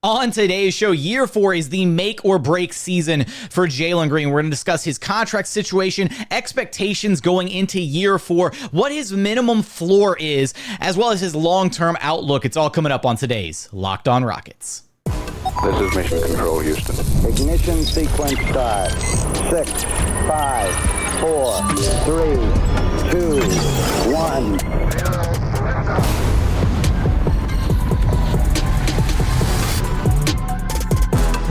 On today's show, year 4 is the make or break season for Jalen Green. We're going to discuss his contract situation, expectations going into year 4, what his minimum floor is, as well as his long-term outlook. It's all coming up on today's Locked On Rockets. This is Mission Control, Houston. Ignition sequence start. 6, 5, 4, 3, 2, 1.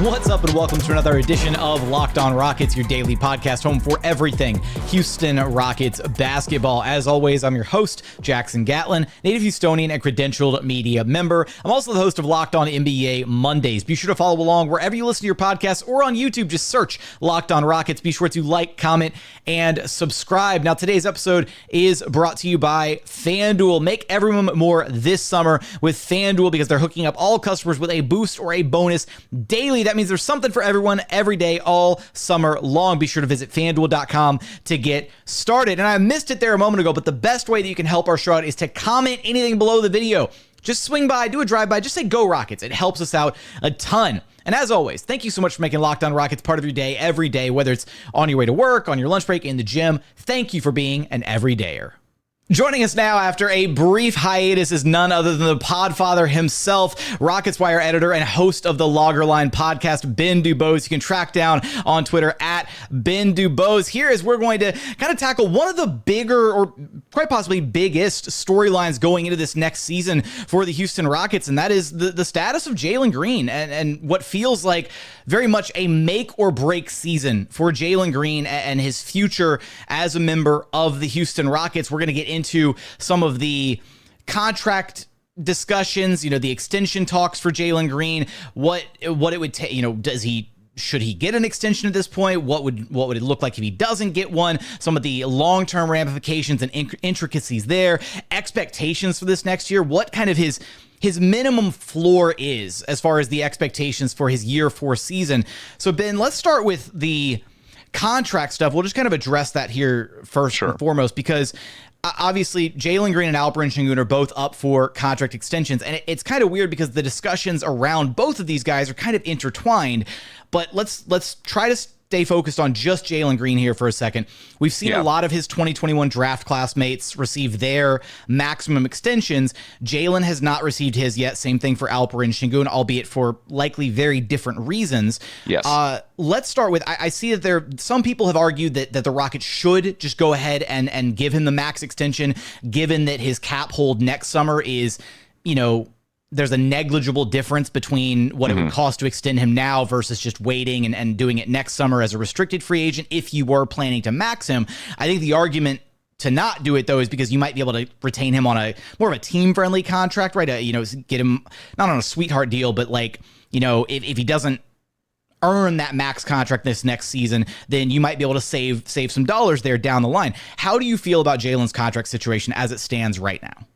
What's up, and welcome to another edition of Locked On Rockets, your daily podcast home for everything Houston Rockets basketball. As always, I'm your host, Jackson Gatlin, native Houstonian and credentialed media member. I'm also the host of Locked On NBA Mondays. Be sure to follow along wherever you listen to your podcasts or on YouTube. Just search Locked On Rockets. Be sure to like, comment, and subscribe. Now, today's episode is brought to you by FanDuel. Make every moment more this summer with FanDuel because they're hooking up all customers with a boost or a bonus daily. That means there's something for everyone every day, all summer long. Be sure to visit FanDuel.com to get started. And I missed it there a moment ago, but the best way that you can help our show out is to comment anything below the video. Just swing by, do a drive-by, just say Go Rockets. It helps us out a ton. And as always, thank you so much for making Locked On Rockets part of your day every day, whether it's on your way to work, on your lunch break, in the gym. Thank you for being an everydayer. Joining us now after a brief hiatus is none other than the podfather himself, Rockets Wire editor and host of the Logger Line podcast, Ben DuBose. You can track down on Twitter at Ben DuBose. Here is we're going to kind of tackle one of the bigger or quite possibly biggest storylines going into this next season for the Houston Rockets, and that is the status of Jalen Green and what feels like very much a make or break season for Jalen Green and his future as a member of the Houston Rockets. We're going to get into some of the contract discussions, the extension talks for Jalen Green, what it would take, should he get an extension at this point? What would it look like if he doesn't get one? Some of the long-term ramifications and intricacies there, expectations for this next year, what kind of his minimum floor is as far as the expectations for his year 4 season. So Ben, let's start with the contract stuff. We'll just kind of address that here first and foremost, because obviously Jalen Green and Alperen Sengun are both up for contract extensions. And it's kind of weird because the discussions around both of these guys are kind of intertwined, but let's try to stay focused on just Jalen Green here for a second. We've seen a lot of his 2021 draft classmates receive their maximum extensions. Jalen has not received his yet. Same thing for Alperen Sengun, albeit for likely very different reasons. Yes. Let's start with, I see that some people have argued that the Rockets should just go ahead and give him the max extension, given that his cap hold next summer is, there's a negligible difference between what it would cost to extend him now versus just waiting and doing it next summer as a restricted free agent if you were planning to max him. I think the argument to not do it, though, is because you might be able to retain him on a more of a team-friendly contract, right? Get him not on a sweetheart deal, but if he doesn't earn that max contract this next season, then you might be able to save some dollars there down the line. How do you feel about Jalen's contract situation as it stands right now?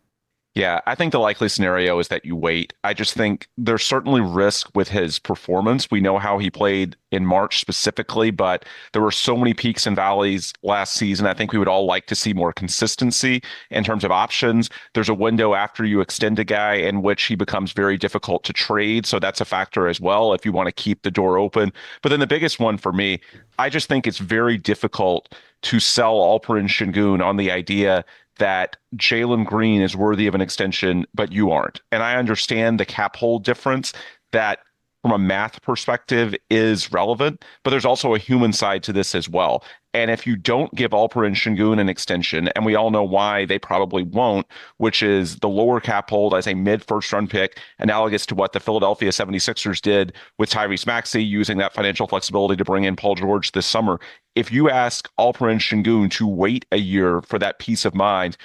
Yeah, I think the likely scenario is that you wait. I just think there's certainly risk with his performance. We know how he played in March specifically, but there were so many peaks and valleys last season. I think we would all like to see more consistency in terms of options. There's a window after you extend a guy in which he becomes very difficult to trade. So that's a factor as well if you want to keep the door open. But then the biggest one for me, I just think it's very difficult to sell Alperen Sengun on the idea that Jalen Green is worthy of an extension, but you aren't. And I understand the cap hold difference that from a math perspective is relevant, but there's also a human side to this as well. And if you don't give Alperen Sengun an extension, and we all know why they probably won't, which is the lower cap hold as a mid-first round pick, analogous to what the Philadelphia 76ers did with Tyrese Maxey, using that financial flexibility to bring in Paul George this summer. If you ask Alperen Sengun to wait a year for that peace of mind,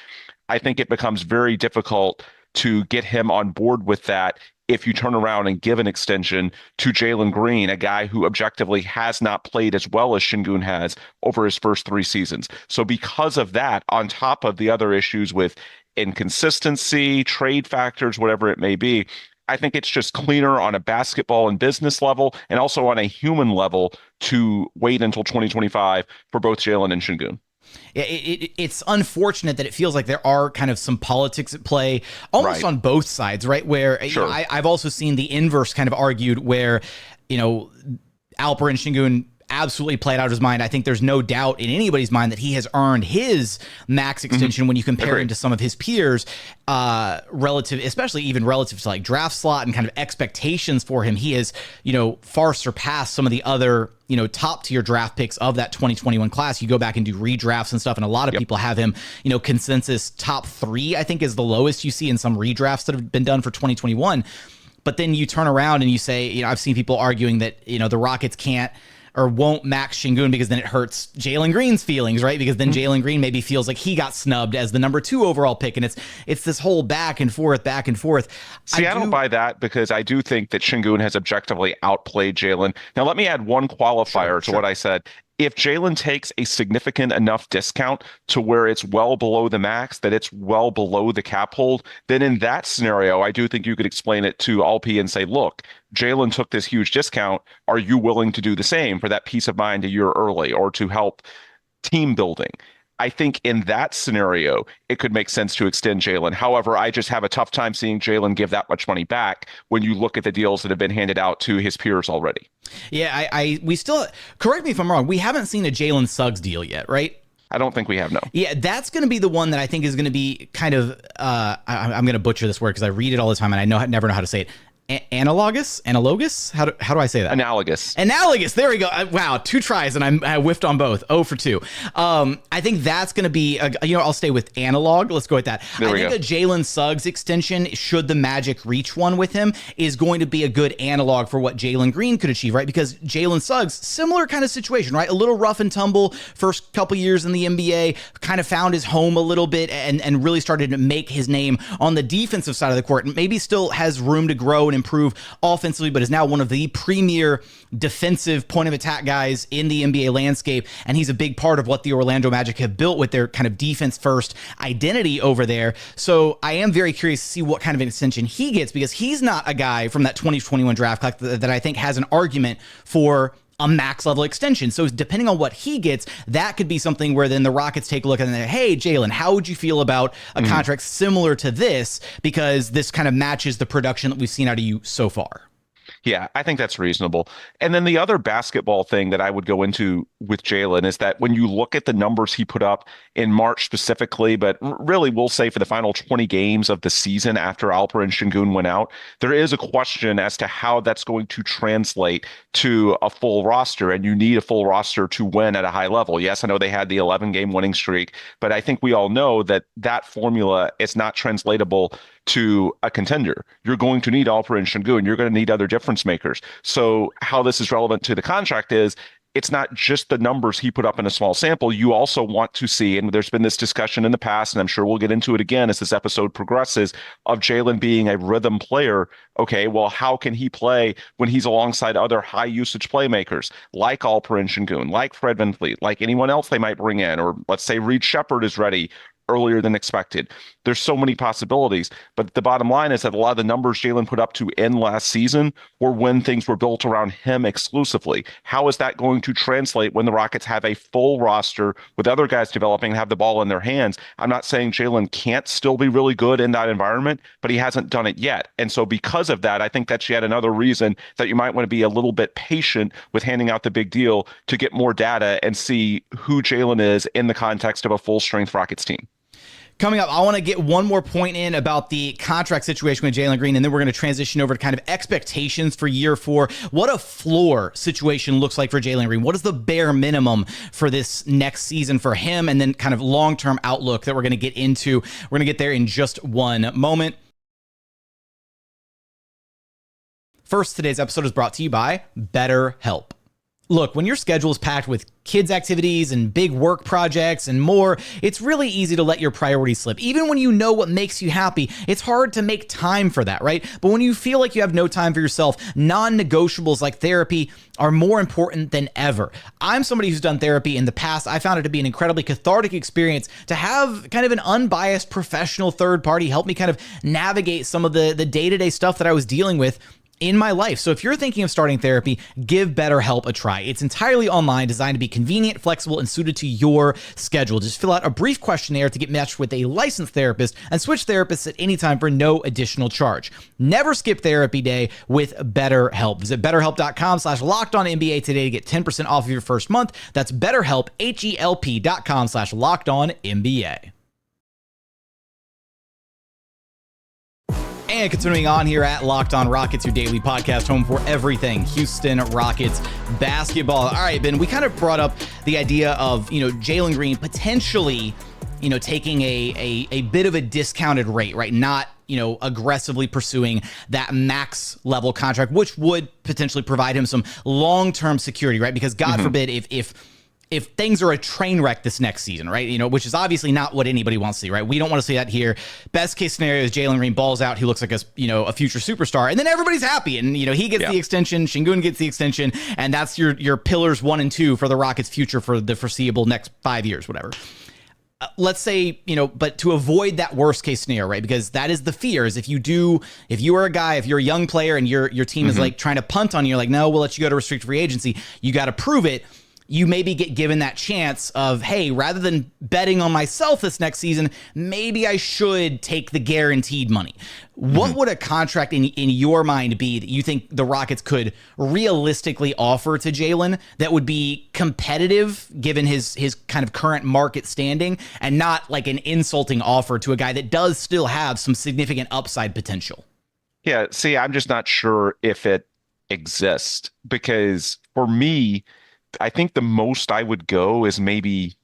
I think it becomes very difficult to get him on board with that if you turn around and give an extension to Jalen Green, a guy who objectively has not played as well as Sengun has over his first 3 seasons. So because of that, on top of the other issues with inconsistency, trade factors, whatever it may be, I think it's just cleaner on a basketball and business level and also on a human level to wait until 2025 for both Jalen and Sengun. it's unfortunate that it feels like there are kind of some politics at play almost on both sides, right? Where I've also seen the inverse kind of argued where, Alperen Sengun absolutely played out his mind. I think there's no doubt in anybody's mind that he has earned his max extension when you compare him to some of his peers, especially relative to like draft slot and kind of expectations for him. He has, far surpassed some of the other, top tier draft picks of that 2021 class. You go back and do redrafts and stuff, and a lot of people have him, consensus top 3, I think is the lowest you see in some redrafts that have been done for 2021. But then you turn around and you say, I've seen people arguing that, the Rockets can't or won't max Sengun because then it hurts Jalen Green's feelings, right? Because then Jalen Green maybe feels like he got snubbed as the number 2 overall pick. And it's this whole back and forth. See, I don't buy that because I do think that Sengun has objectively outplayed Jalen. Now, let me add one qualifier to what I said. If Jalen takes a significant enough discount to where it's well below the max, that it's well below the cap hold, then in that scenario, I do think you could explain it to Alpi and say, look, Jalen took this huge discount. Are you willing to do the same for that peace of mind a year early or to help team building? I think in that scenario, it could make sense to extend Jalen. However, I just have a tough time seeing Jalen give that much money back when you look at the deals that have been handed out to his peers already. Yeah, we still, correct me if I'm wrong, we haven't seen a Jalen Suggs deal yet, right? I don't think we have, no. Yeah, that's going to be the one that I think is going to be kind of, I'm going to butcher this word because I read it all the time and I never know how to say it. Analogous? How do I say that? Analogous. There we go. Wow, 2 tries and I whiffed on both. 0 for 2. I think that's going to be, I'll stay with analog. Let's go with that. I think a Jalen Suggs extension, should the Magic reach one with him, is going to be a good analog for what Jalen Green could achieve, right? Because Jalen Suggs, similar kind of situation, right? A little rough and tumble first couple years in the NBA, kind of found his home a little bit and really started to make his name on the defensive side of the court, and maybe still has room to grow and improve offensively, but is now one of the premier defensive point of attack guys in the NBA landscape. And he's a big part of what the Orlando Magic have built with their kind of defense first identity over there. So I am very curious to see what kind of an extension he gets, because he's not a guy from that 2021 draft class that I think has an argument for a max level extension. So depending on what he gets, that could be something where then the Rockets take a look and they're, hey, Jalen, how would you feel about a contract similar to this? Because this kind of matches the production that we've seen out of you so far. Yeah, I think that's reasonable. And then the other basketball thing that I would go into with Jalen is that when you look at the numbers he put up in March specifically, but really we'll say for the final 20 games of the season after Alperen Sengun went out, there is a question as to how that's going to translate to a full roster. And you need a full roster to win at a high level. Yes, I know they had the 11-game winning streak, but I think we all know that that formula is not translatable to a contender. You're going to need Alperen Sengun. You're going to need other difference makers. So how this is relevant to the contract is it's not just the numbers he put up in a small sample. You also want to see, and there's been this discussion in the past, and I'm sure we'll get into it again as this episode progresses, of Jalen being a rhythm player. Okay, well, how can he play when he's alongside other high usage playmakers like Alperen Sengun, like Fred VanVleet, like anyone else they might bring in, or let's say Reed Shepherd is ready earlier than expected. There's so many possibilities, but the bottom line is that a lot of the numbers Jalen put up to end last season were when things were built around him exclusively. How is that going to translate when the Rockets have a full roster with other guys developing and have the ball in their hands? I'm not saying Jalen can't still be really good in that environment, but he hasn't done it yet. And so because of that, I think that's yet another reason that you might want to be a little bit patient with handing out the big deal to get more data and see who Jalen is in the context of a full strength Rockets team. Coming up, I want to get one more point in about the contract situation with Jalen Green, and then we're going to transition over to kind of expectations for year 4. What a floor situation looks like for Jalen Green. What is the bare minimum for this next season for him, and then kind of long-term outlook that we're going to get into. We're going to get there in just one moment. First, today's episode is brought to you by BetterHelp. Look, when your schedule is packed with kids' activities and big work projects and more, it's really easy to let your priorities slip. Even when you know what makes you happy, it's hard to make time for that, right? But when you feel like you have no time for yourself, non-negotiables like therapy are more important than ever. I'm somebody who's done therapy in the past. I found it to be an incredibly cathartic experience to have kind of an unbiased professional third party help me kind of navigate some of the day-to-day stuff that I was dealing with. in my life. So if you're thinking of starting therapy, give BetterHelp a try. It's entirely online, designed to be convenient, flexible, and suited to your schedule. Just fill out a brief questionnaire to get matched with a licensed therapist and switch therapists at any time for no additional charge. Never skip therapy day with BetterHelp. Visit BetterHelp.com/LockedOnNBA today to get 10% off of your first month. That's BetterHelp, HELP.com/LockedOnNBA. And continuing on here at Locked On Rockets, your daily podcast, home for everything Houston Rockets basketball. All right, Ben, we kind of brought up the idea of, Jalen Green potentially, taking a bit of a discounted rate, right? Not, aggressively pursuing that max level contract, which would potentially provide him some long-term security, right? Because God forbid if things are a train wreck this next season, right? Which is obviously not what anybody wants to see, right? We don't want to see that here. Best case scenario is Jalen Green balls out. He looks like a future superstar, and then everybody's happy, and he gets the extension. Sengun gets the extension, and that's your pillars 1 and 2 for the Rockets' future for the foreseeable next 5 years, whatever. Let's say, but to avoid that worst case scenario, right? Because that is the fear, is if you are a guy, if you're a young player and your team is like trying to punt on you, like, no, we'll let you go to restricted free agency. You got to prove it. You maybe get given that chance of, hey, rather than betting on myself this next season, maybe I should take the guaranteed money. What would a contract in your mind be that you think the Rockets could realistically offer to Jalen that would be competitive given his kind of current market standing, and not like an insulting offer to a guy that does still have some significant upside potential? Yeah, see, I'm just not sure if it exists, because for me, I think the most I would go is maybe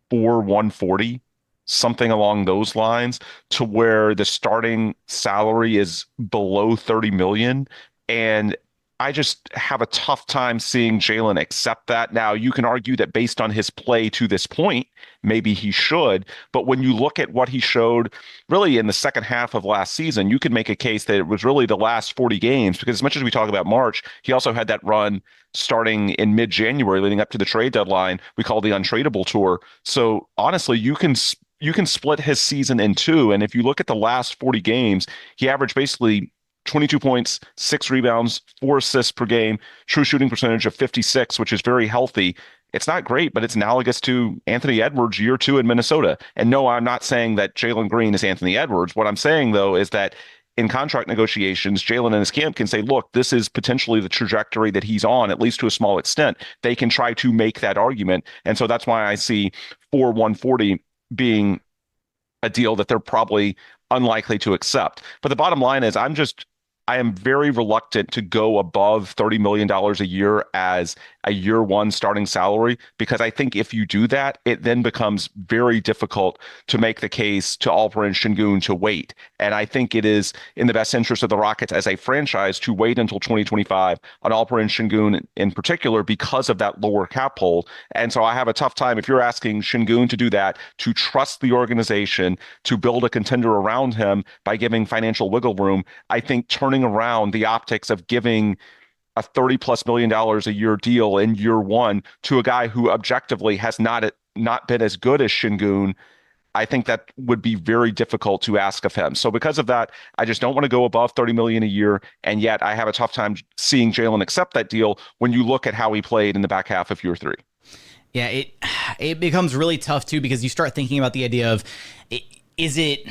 140, something along those lines, to where the starting salary is below 30 million. And I just have a tough time seeing Jalen accept that. Now, you can argue that based on his play to this point, maybe he should. But when you look at what he showed really in the second half of last season, you could make a case that it was really the last 40 games, because as much as we talk about March, he also had that run starting in mid-January leading up to the trade deadline we call the untradeable tour. So honestly, you can split his season in two. And if you look at the last 40 games, he averaged basically 22 points, 6 rebounds, 4 assists per game, true shooting percentage of 56, which is very healthy. It's not great, but it's analogous to Anthony Edwards year 2 in Minnesota. And no, I'm not saying that Jalen Green is Anthony Edwards. What I'm saying, though, is that in contract negotiations, Jalen and his camp can say, look, this is potentially the trajectory that he's on, at least to a small extent. They can try to make that argument. And so that's why I see 140 being a deal that they're probably unlikely to accept. But the bottom line is I am very reluctant to go above $30 million a year as a year one starting salary, because I think if you do that, it then becomes very difficult to make the case to Alperen Sengun to wait. And I think it is in the best interest of the Rockets as a franchise to wait until 2025 on Alperen Sengun in particular, because of that lower cap hold. And so I have a tough time, if you're asking Sengun to do that, to trust the organization, to build a contender around him by giving financial wiggle room. I think turning around the optics of giving a $30+ million a year deal in year one to a guy who objectively has not been as good as Sengun, I think that would be very difficult to ask of him. So because of that, I just don't want to go above 30 million a year. And yet I have a tough time seeing Jalen accept that deal when you look at how he played in the back half of year 3. Yeah, it becomes really tough too, because you start thinking about the idea of, is it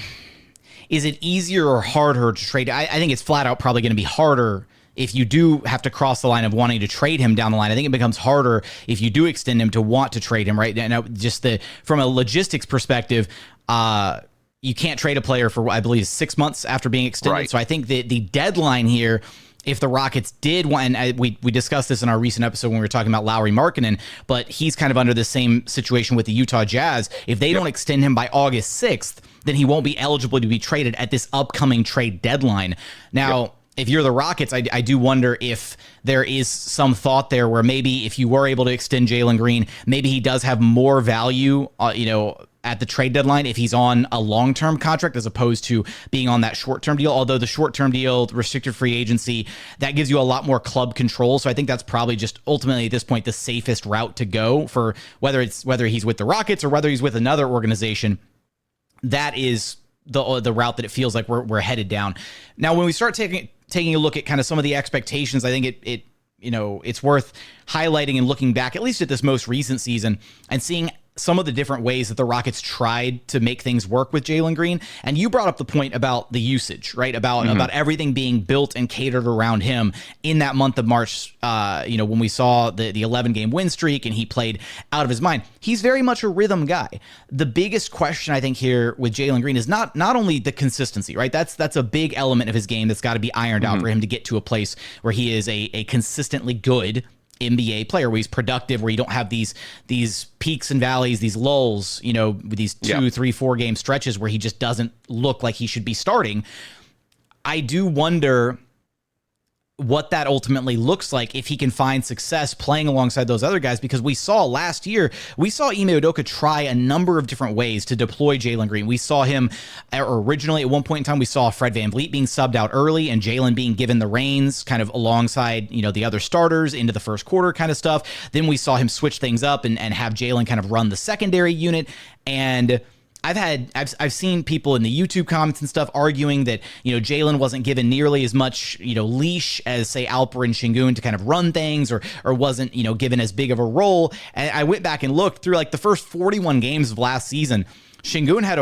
easier or harder to trade? I think it's flat out probably going to be harder if you do have to cross the line of wanting to trade him down the line. I think it becomes harder if you do extend him to want to trade him, right? Now, just from a logistics perspective, you can't trade a player for, I believe, 6 months after being extended. Right. So I think that the deadline here, if the Rockets did want, and we discussed this in our recent episode when we were talking about Lauri Markkanen, but he's kind of under the same situation with the Utah Jazz. If they don't extend him by August 6th, then he won't be eligible to be traded at this upcoming trade deadline. Now, if you're the Rockets, I do wonder if there is some thought there where maybe if you were able to extend Jalen Green, maybe he does have more value, at the trade deadline if he's on a long-term contract as opposed to being on that short-term deal. Although the short-term deal, restricted free agency, that gives you a lot more club control. So I think that's probably just ultimately at this point the safest route to go for whether he's with the Rockets or whether he's with another organization. That is the route that it feels like we're headed down. Now, when we start taking a look at kind of some of the expectations, I think it's worth highlighting and looking back, at least at this most recent season, and seeing some of the different ways that the Rockets tried to make things work with Jalen Green. And you brought up the point about the usage, right? About everything being built and catered around him in that month of March, when we saw the 11-game win streak and he played out of his mind. He's very much a rhythm guy. The biggest question I think here with Jalen Green is not only the consistency, right? That's a big element of his game that's got to be ironed out for him to get to a place where he is a consistently good NBA player, where he's productive, where you don't have these peaks and valleys, these lulls, with these 2, 3, 4 game stretches where he just doesn't look like he should be starting. I do wonder what that ultimately looks like if he can find success playing alongside those other guys, because we saw last year, Ime Udoka try a number of different ways to deploy Jalen Green. We saw him originally at one point in time, we saw Fred VanVleet being subbed out early and Jalen being given the reins kind of alongside, the other starters into the first quarter kind of stuff. Then we saw him switch things up and have Jalen kind of run the secondary unit. And I've seen people in the YouTube comments and stuff arguing that, Jalen wasn't given nearly as much, leash as, say, Alperen Sengun to kind of run things, or wasn't, given as big of a role. And I went back and looked through like the first 41 games of last season. Sengun had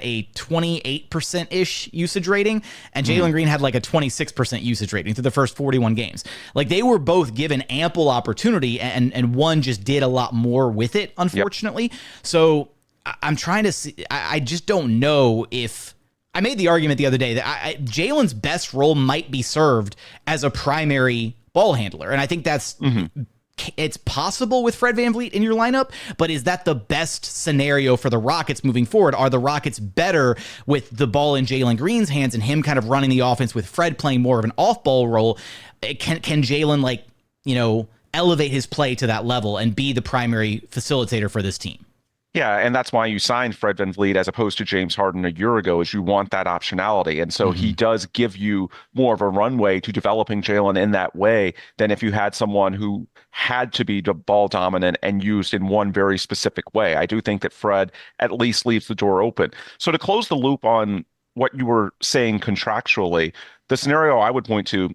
a 28%-ish usage rating, and Jalen Green had like a 26% usage rating through the first 41 games. Like, they were both given ample opportunity, and one just did a lot more with it, unfortunately. Yep. So I'm trying to see. I just don't know if. I made the argument the other day that Jalen's best role might be served as a primary ball handler, and I think that's. It's possible with Fred VanVleet in your lineup, but is that the best scenario for the Rockets moving forward? Are the Rockets better with the ball in Jalen Green's hands and him kind of running the offense with Fred playing more of an off-ball role? Can Jalen, elevate his play to that level and be the primary facilitator for this team? Yeah, and that's why you signed Fred VanVleet as opposed to James Harden a year ago, is you want that optionality. And so he does give you more of a runway to developing Jalen in that way than if you had someone who had to be ball dominant and used in one very specific way. I do think that Fred at least leaves the door open. So to close the loop on what you were saying contractually, the scenario I would point to,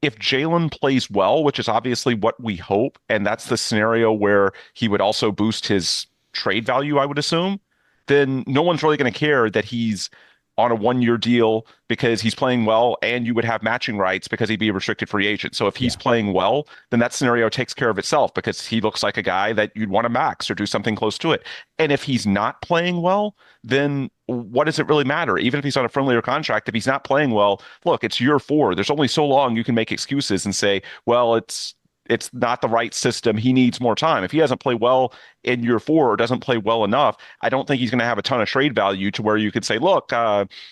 if Jalen plays well, which is obviously what we hope, and that's the scenario where he would also boost his trade value, I would assume, then no one's really going to care that he's on a 1-year deal because he's playing well, and you would have matching rights because he'd be a restricted free agent. So if he's playing well, then that scenario takes care of itself because he looks like a guy that you'd want to max or do something close to it. And if he's not playing well, then what does it really matter? Even if he's on a friendlier contract, if he's not playing well, look, it's year 4. There's only so long you can make excuses and say, well, it's not the right system. He needs more time. If he doesn't play well in year 4 or doesn't play well enough, I don't think he's going to have a ton of trade value to where you could say, look,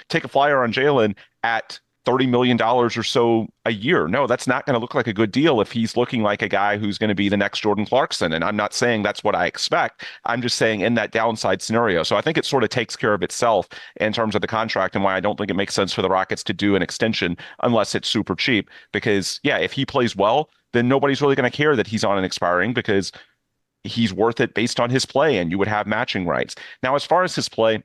take a flyer on Jalen at $30 million or so a year. No, that's not going to look like a good deal if he's looking like a guy who's going to be the next Jordan Clarkson. And I'm not saying that's what I expect. I'm just saying in that downside scenario. So I think it sort of takes care of itself in terms of the contract, and why I don't think it makes sense for the Rockets to do an extension unless it's super cheap. Because, yeah, if he plays well, then nobody's really going to care that he's on an expiring because he's worth it based on his play, and you would have matching rights. Now, as far as his play,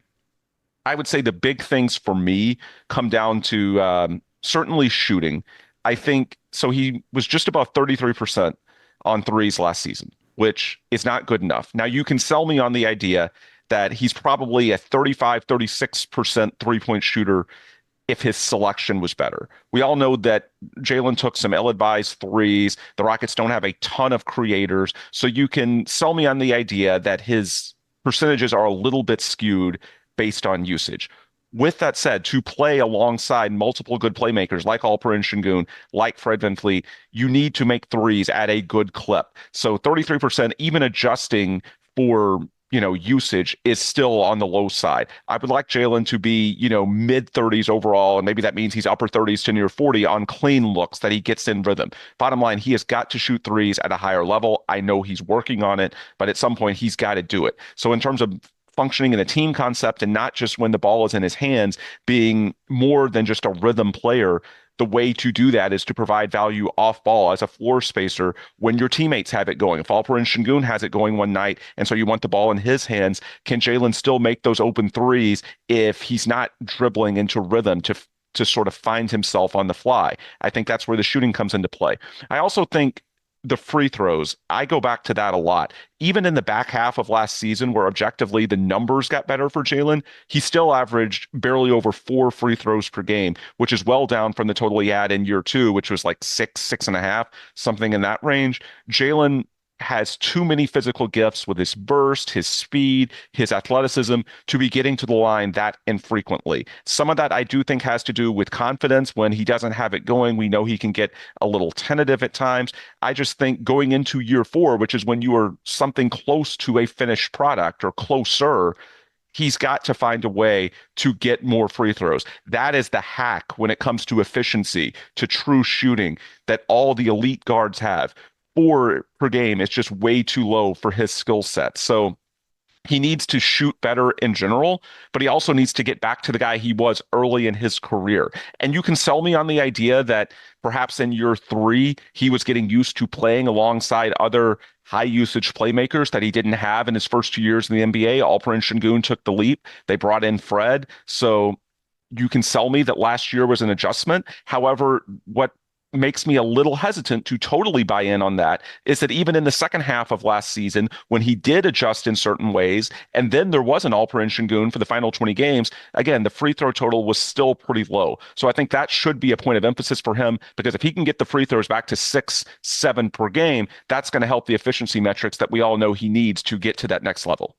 I would say the big things for me come down to certainly shooting. I think, so he was just above 33% on threes last season, which is not good enough. Now, you can sell me on the idea that he's probably a 35, 36% three-point shooter if his selection was better. We all know that Jalen took some ill-advised threes. The Rockets don't have a ton of creators. So you can sell me on the idea that his percentages are a little bit skewed based on usage. With that said, to play alongside multiple good playmakers like Alperen Sengun, like Fred VanVleet, you need to make threes at a good clip. So 33%, even adjusting for usage, is still on the low side. I would like Jalen to be, mid 30s overall, and maybe that means he's upper 30s to near 40 on clean looks that he gets in rhythm. Bottom line, he has got to shoot threes at a higher level. I know he's working on it, but at some point he's got to do it. So in terms of functioning in a team concept and not just when the ball is in his hands, being more than just a rhythm player, the way to do that is to provide value off ball as a floor spacer when your teammates have it going. If Alperen Sengun has it going one night, and so you want the ball in his hands, can Jalen still make those open threes if he's not dribbling into rhythm to to sort of find himself on the fly. I think that's where the shooting comes into play. I also think the free throws, I go back to that a lot. Even in the back half of last season, where objectively the numbers got better for Jalen, he still averaged barely over 4 free throws per game, which is well down from the total he had in year 2, which was like 6.5, something in that range. Jalen has too many physical gifts with his burst, his speed, his athleticism to be getting to the line that infrequently. Some of that I do think has to do with confidence. When he doesn't have it going, we know he can get a little tentative at times. I just think going into year 4, which is when you are something close to a finished product or closer, he's got to find a way to get more free throws. That is the hack when it comes to efficiency, to true shooting, that all the elite guards have. 4 per game is just way too low for his skill set. So he needs to shoot better in general, but he also needs to get back to the guy he was early in his career. And you can sell me on the idea that perhaps in year 3, he was getting used to playing alongside other high usage playmakers that he didn't have in his first 2 years in the NBA. Alperen Sengun took the leap. They brought in Fred. So you can sell me that last year was an adjustment. However, what makes me a little hesitant to totally buy in on that is that even in the second half of last season, when he did adjust in certain ways, and then there was an Alperen Sengun for the final 20 games, again, the free throw total was still pretty low. So I think that should be a point of emphasis for him, because if he can get the free throws back to 6, 7 per game, that's going to help the efficiency metrics that we all know he needs to get to that next level.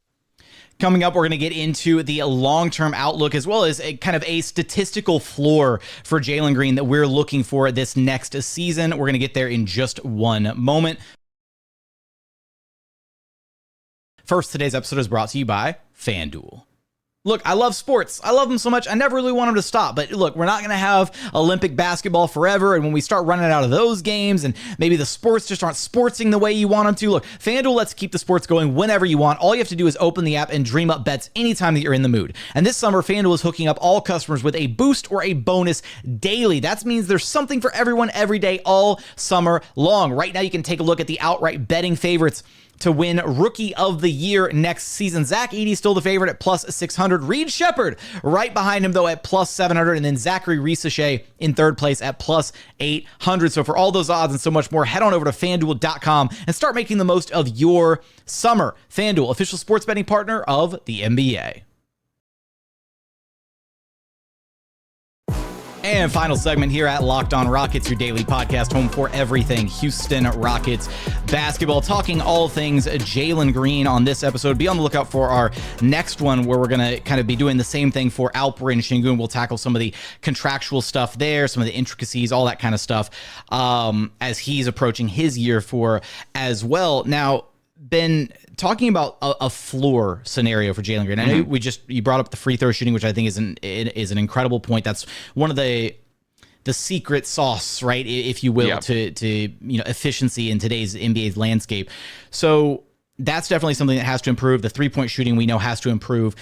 Coming up, we're going to get into the long-term outlook as well as a kind of a statistical floor for Jalen Green that we're looking for this next season. We're going to get there in just one moment. First, today's episode is brought to you by FanDuel. Look, I love sports. I love them so much. I never really want them to stop. But look, we're not going to have Olympic basketball forever. And when we start running out of those games and maybe the sports just aren't sportsing the way you want them to, look, FanDuel lets keep the sports going whenever you want. All you have to do is open the app and dream up bets anytime that you're in the mood. And this summer, FanDuel is hooking up all customers with a boost or a bonus daily. That means there's something for everyone every day all summer long. Right now, you can take a look at the outright betting favorites to win Rookie of the Year next season. Zach Edey's still the favorite at plus 600. Reed Shepherd right behind him, though, at plus 700. And then Zachary Risache in third place at plus 800. So for all those odds and so much more, head on over to FanDuel.com and start making the most of your summer. FanDuel, official sports betting partner of the NBA. And final segment here at Locked On Rockets, your daily podcast, home for everything Houston Rockets basketball, talking all things Jalen Green on this episode. Be on the lookout for our next one, where we're going to kind of be doing the same thing for Alperen Sengun. We'll tackle some of the contractual stuff there, some of the intricacies, all that kind of stuff, as he's approaching his year 4 as well. Now, been talking about a floor scenario for Jalen Green. I know you brought up the free throw shooting, which I think is an incredible point. That's one of the secret sauce, right, if you will, to efficiency in today's NBA's landscape. So that's definitely something that has to improve. The 3-point shooting we know has to improve.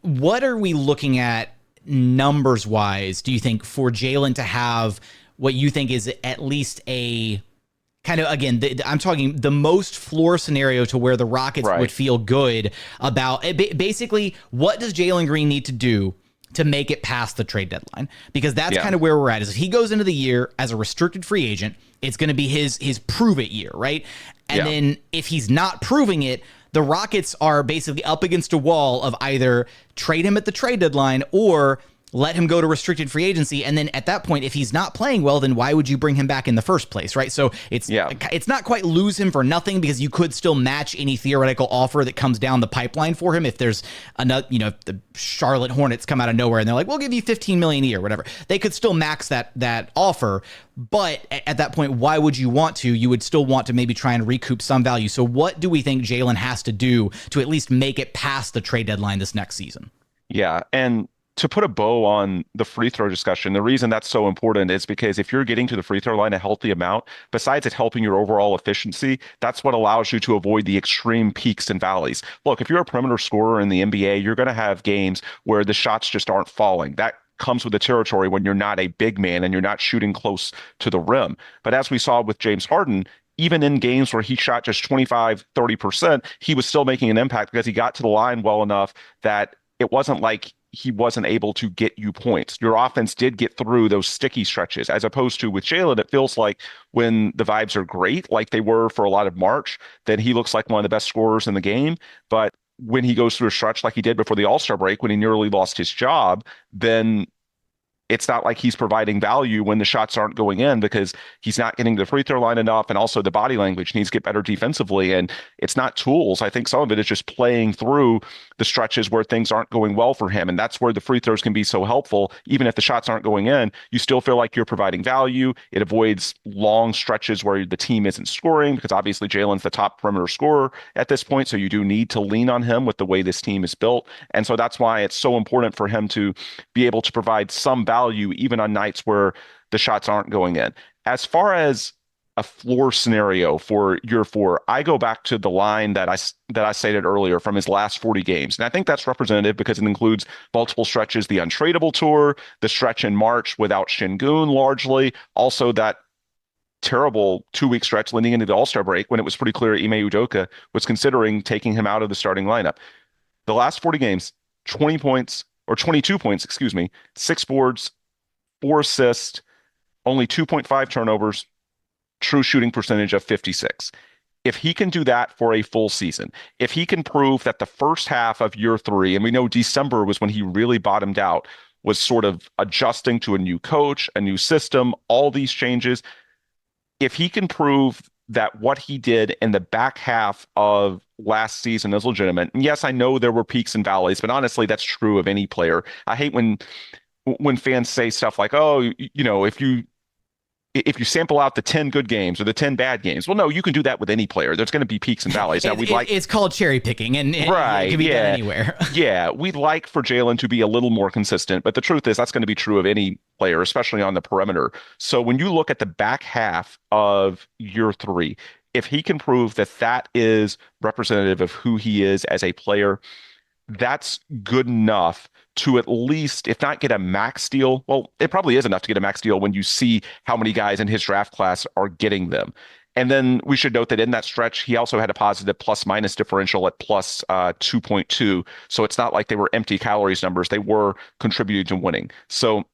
What are we looking at numbers wise, do you think, for Jalen to have what you think is at least a kind of, again, I'm talking the most floor scenario to where the Rockets would feel good about it? Basically, what does Jalen Green need to do to make it past the trade deadline? Because that's kind of where we're at. Is if he goes into the year as a restricted free agent, it's going to be his prove it year, right? And then if he's not proving it, the Rockets are basically up against a wall of either trade him at the trade deadline or let him go to restricted free agency. And then at that point, if he's not playing well, then why would you bring him back in the first place, right? So it's not quite lose him for nothing, because you could still match any theoretical offer that comes down the pipeline for him. If there's another, if the Charlotte Hornets come out of nowhere and they're like, we'll give you $15 million a year, whatever, they could still max that offer. But at that point, why would you want to? You would still want to maybe try and recoup some value. So what do we think Jalen has to do to at least make it past the trade deadline this next season? Yeah. And to put a bow on the free throw discussion, the reason that's so important is because if you're getting to the free throw line a healthy amount, besides it helping your overall efficiency, that's what allows you to avoid the extreme peaks and valleys. Look, if you're a perimeter scorer in the NBA, you're going to have games where the shots just aren't falling. That comes with the territory when you're not a big man and you're not shooting close to the rim. But as we saw with James Harden, even in games where he shot just 25, 30%, he was still making an impact because he got to the line well enough that it wasn't like he wasn't able to get you points. Your offense did get through those sticky stretches, as opposed to with Jalen, it feels like when the vibes are great, like they were for a lot of March, then he looks like one of the best scorers in the game. But when he goes through a stretch like he did before the All-Star break, when he nearly lost his job, then it's not like he's providing value when the shots aren't going in, because he's not getting to the free throw line enough, and also the body language needs to get better defensively. And it's not tools. I think some of it is just playing through the stretches where things aren't going well for him. And that's where the free throws can be so helpful. Even if the shots aren't going in, you still feel like you're providing value. It avoids long stretches where the team isn't scoring, because obviously Jalen's the top perimeter scorer at this point. So you do need to lean on him with the way this team is built. And so that's why it's so important for him to be able to provide some value even on nights where the shots aren't going in. As far as a floor scenario for year 4, I go back to the line that I stated earlier from his last 40 games. And I think that's representative because it includes multiple stretches, the untradeable tour, the stretch in March without Sengun largely, also that terrible 2-week stretch leading into the All-Star break when it was pretty clear Ime Udoka was considering taking him out of the starting lineup. The last 40 games, 22 points, 6 boards, 4 assists, only 2.5 turnovers, true shooting percentage of 56. If he can do that for a full season, if he can prove that the first half of year 3, and we know December was when he really bottomed out, was sort of adjusting to a new coach, a new system, all these changes. If he can prove that what he did in the back half of last season is legitimate. And yes, I know there were peaks and valleys, but honestly, that's true of any player. I hate when fans say stuff like, oh, if you sample out the 10 good games or the 10 bad games. Well, no, you can do that with any player. There's going to be peaks and valleys. Now, it's called cherry picking, and right, it can be done anywhere. Yeah, we'd like for Jalen to be a little more consistent, but the truth is that's going to be true of any player, especially on the perimeter. So when you look at the back half of year 3, if he can prove that that is representative of who he is as a player, that's good enough to at least, if not get a max deal. Well, it probably is enough to get a max deal when you see how many guys in his draft class are getting them. And then we should note that in that stretch, he also had a positive plus minus differential at plus 2.2. So it's not like they were empty calories numbers. They were contributing to winning. So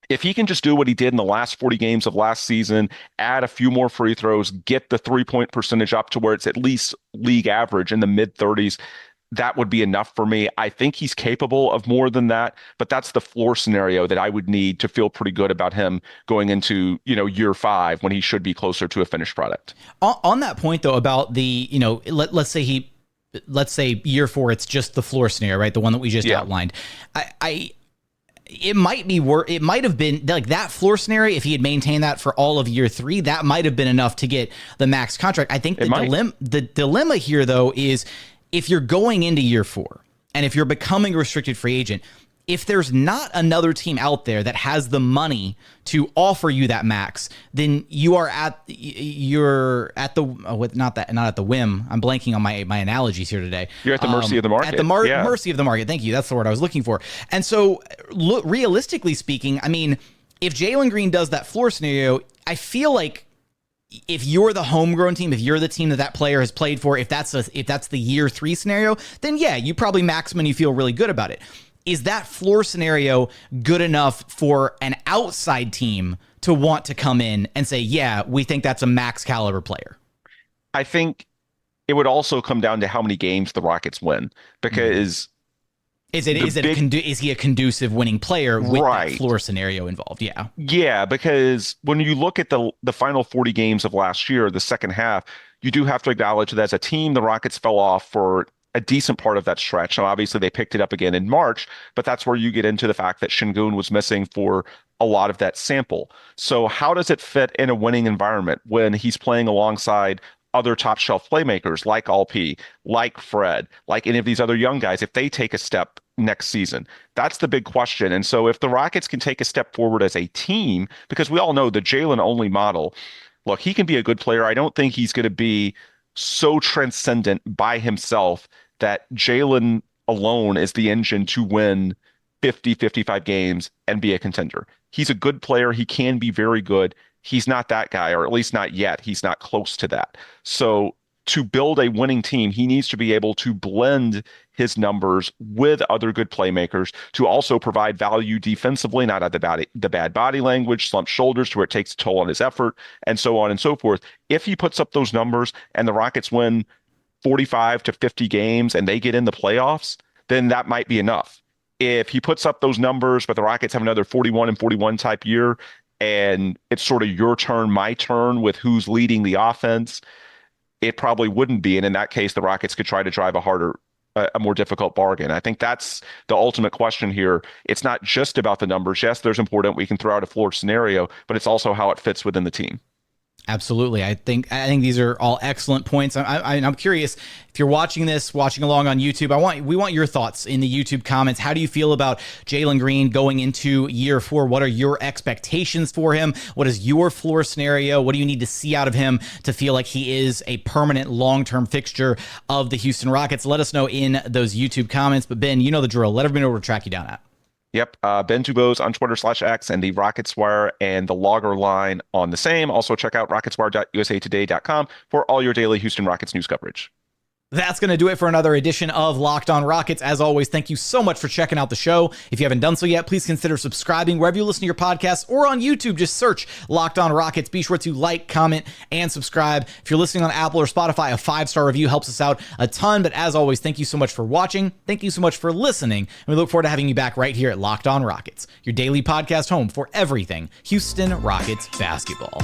if he can just do what he did in the last 40 games of last season, add a few more free throws, get the 3-point percentage up to where it's at least league average in the mid 30s, that would be enough for me. I think he's capable of more than that, but that's the floor scenario that I would need to feel pretty good about him going into, year 5 when he should be closer to a finished product. On that point though, about the, let's say year 4, it's just the floor scenario, right? The one that we just outlined. It might have been like that floor scenario. If he had maintained that for all of year 3, that might have been enough to get the max contract. I think the dilemma here though is, if you're going into year 4 and if you're becoming a restricted free agent, if there's not another team out there that has the money to offer you that max, then you're at the not at the whim. I'm blanking on my analogies here today. You're at the mercy of the market. At the mercy of the market. Thank you. That's the word I was looking for. And so, realistically speaking, I mean, if Jalen Green does that floor scenario, I feel like if you're the homegrown team, if you're the team that player has played for, if that's the year 3 scenario, then yeah, you probably max him and you feel really good about it. Is that floor scenario good enough for an outside team to want to come in and say, yeah, we think that's a max caliber player? I think it would also come down to how many games the Rockets win, because is he a conducive winning player with that floor scenario involved? Yeah. Yeah, because when you look at the final 40 games of last year, the second half, you do have to acknowledge that as a team, the Rockets fell off for a decent part of that stretch. Now, obviously, they picked it up again in March, but that's where you get into the fact that Sengun was missing for a lot of that sample. So how does it fit in a winning environment when he's playing alongside other top shelf playmakers like Alp, like Fred, like any of these other young guys, if they take a step next season? That's the big question. And so if the Rockets can take a step forward as a team, because we all know the Jalen only model, look, he can be a good player. I don't think he's going to be so transcendent by himself that Jalen alone is the engine to win 50, 55 games and be a contender. He's a good player. He can be very good. He's not that guy, or at least not yet. He's not close to that. So to build a winning team, he needs to be able to blend his numbers with other good playmakers to also provide value defensively, not at the bad body language, slumped shoulders to where it takes a toll on his effort, and so on and so forth. If he puts up those numbers and the Rockets win 45 to 50 games and they get in the playoffs, then that might be enough. If he puts up those numbers, but the Rockets have another 41 and 41 type year, and it's sort of your turn, my turn with who's leading the offense, it probably wouldn't be. And in that case, the Rockets could try to drive a more difficult bargain. I think that's the ultimate question here. It's not just about the numbers. Yes, there's important. We can throw out a floor scenario, but it's also how it fits within the team. Absolutely. I think these are all excellent points. I'm curious if you're watching along on YouTube. We want your thoughts in the YouTube comments. How do you feel about Jalen Green going into year 4? What are your expectations for him? What is your floor scenario? What do you need to see out of him to feel like he is a permanent long-term fixture of the Houston Rockets? Let us know in those YouTube comments. But Ben, you know the drill. Let everybody know where to track you down at. Yep. Ben DuBose on Twitter /X and the Rockets Wire and the Logger line on the same. Also check out rocketswire.usatoday.com for all your daily Houston Rockets news coverage. That's going to do it for another edition of Locked On Rockets. As always, thank you so much for checking out the show. If you haven't done so yet, please consider subscribing wherever you listen to your podcasts or on YouTube. Just search Locked On Rockets. Be sure to like, comment, and subscribe. If you're listening on Apple or Spotify, a 5-star review helps us out a ton. But as always, thank you so much for watching. Thank you so much for listening. And we look forward to having you back right here at Locked On Rockets, your daily podcast home for everything Houston Rockets basketball.